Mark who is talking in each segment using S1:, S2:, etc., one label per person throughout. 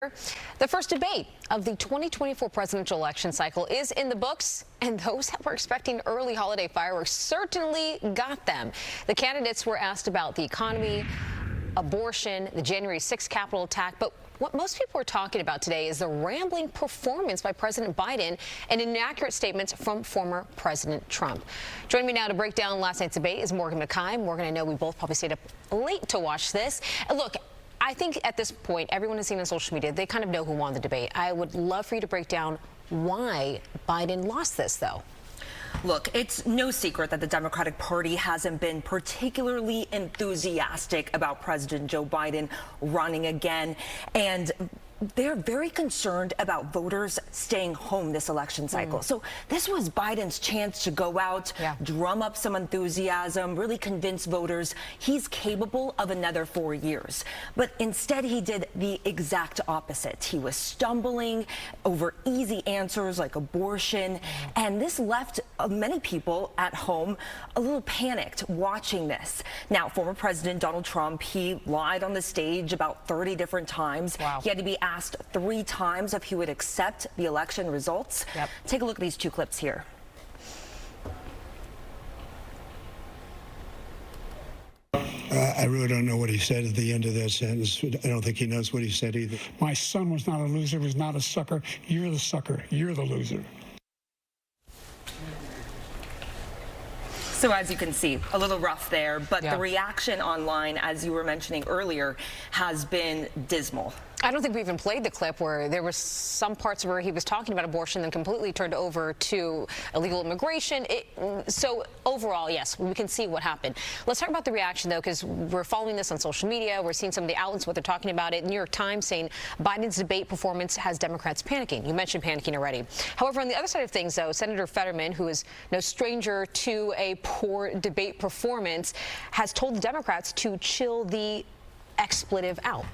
S1: The first debate of the 2024 presidential election cycle is in the books, and those that were expecting early holiday fireworks certainly got them. The candidates were asked about the economy, abortion, the January 6th Capitol attack, but what most people are talking about today is the rambling performance by President Biden and inaccurate statements from former President Trump. Joining me now to break down last night's debate is Morgan McKay. Morgan, I know we both probably stayed up late to watch this. Look, I think at this point, everyone has seen on social media, they kind of know who won the debate. I would love for you to break down why Biden lost this, though.
S2: Look, it's no secret that the Democratic Party hasn't been particularly enthusiastic about President Joe Biden running again, and they're very concerned about voters staying home this election cycle. So this was Biden's chance to go out, drum up some enthusiasm, really convince voters he's capable of another 4 years. But instead, he did the exact opposite. He was stumbling over easy answers like abortion, and this left many people at home a little panicked watching this. Now, former President Donald Trump, he lied on the stage about 30 different times. He had to be asked 3 times if he would accept the election results. Take a look at these 2 clips here.
S3: I really don't know what he said at the end of that sentence. I don't think he knows what he said either.
S4: My son was not a loser, was not a sucker. You're the sucker. You're the loser.
S2: So as you can see, a little rough there, but the reaction online, as you were mentioning earlier, has been dismal.
S1: I don't think we even played the clip where there was some parts where he was talking about abortion then completely turned over to illegal immigration. So overall, yes, we can see what happened. Let's talk about the reaction, though, because we're following this on social media. We're seeing some of the outlets, what they're talking about it. New York Times saying Biden's debate performance has Democrats panicking. You mentioned panicking already. However, on the other side of things, though, Senator Fetterman, who is no stranger to a poor debate performance, has told the Democrats to chill the expletive out.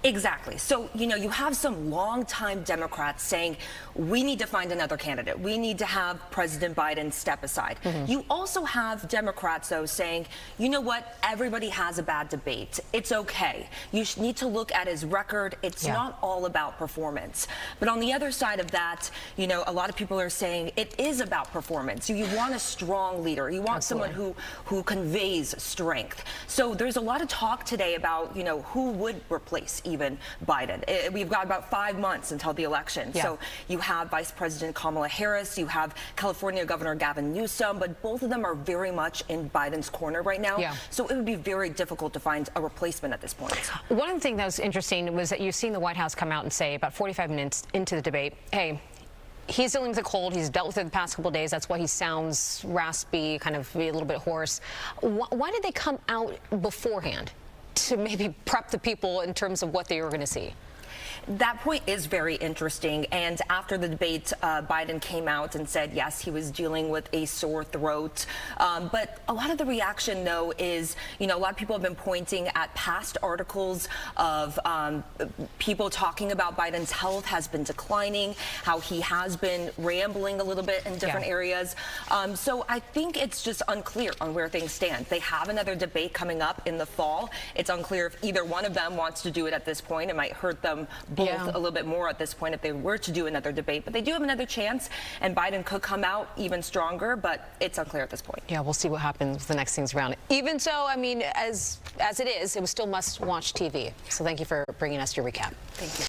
S2: Exactly. So, you know, you have some longtime Democrats saying we need to find another candidate. We need to have President Biden step aside. You also have Democrats, though, saying, you know what, everybody has a bad debate. It's okay. You need to look at his record. It's not all about performance. But on the other side of that, you know, a lot of people are saying it is about performance. You want a strong leader. You want someone who conveys strength. So there's a lot of talk today about, you know, who would replace even Biden. We've got about 5 months until the election. So you have Vice President Kamala Harris, you have California Governor Gavin Newsom, but both of them are very much in Biden's corner right now. So it would be very difficult to find a replacement at this point.
S1: One of the things that was interesting was that you've seen the White House come out and say about 45 minutes into the debate, hey, he's dealing with a cold. He's dealt with it the past couple of days. That's why he sounds raspy, kind of a little bit hoarse. Why did they come out beforehand to maybe prep the people in terms of what they were going to see?
S2: That point is very interesting. And after the debate, Biden came out and said, yes, he was dealing with a sore throat. But a lot of the reaction, though, is, you know, a lot of people have been pointing at past articles of people talking about Biden's health has been declining, how he has been rambling a little bit in different areas. So I think it's just unclear on where things stand. They have another debate coming up in the fall. It's unclear if either one of them wants to do it at this point. It might hurt them both a little bit more at this point if they were to do another debate, but they do have another chance, and Biden could come out even stronger, but it's unclear at this point.
S1: Yeah, we'll see what happens with the next things around. Even so, I mean, as it is, it was still must-watch TV. So thank you for bringing us your recap.
S2: Thank you.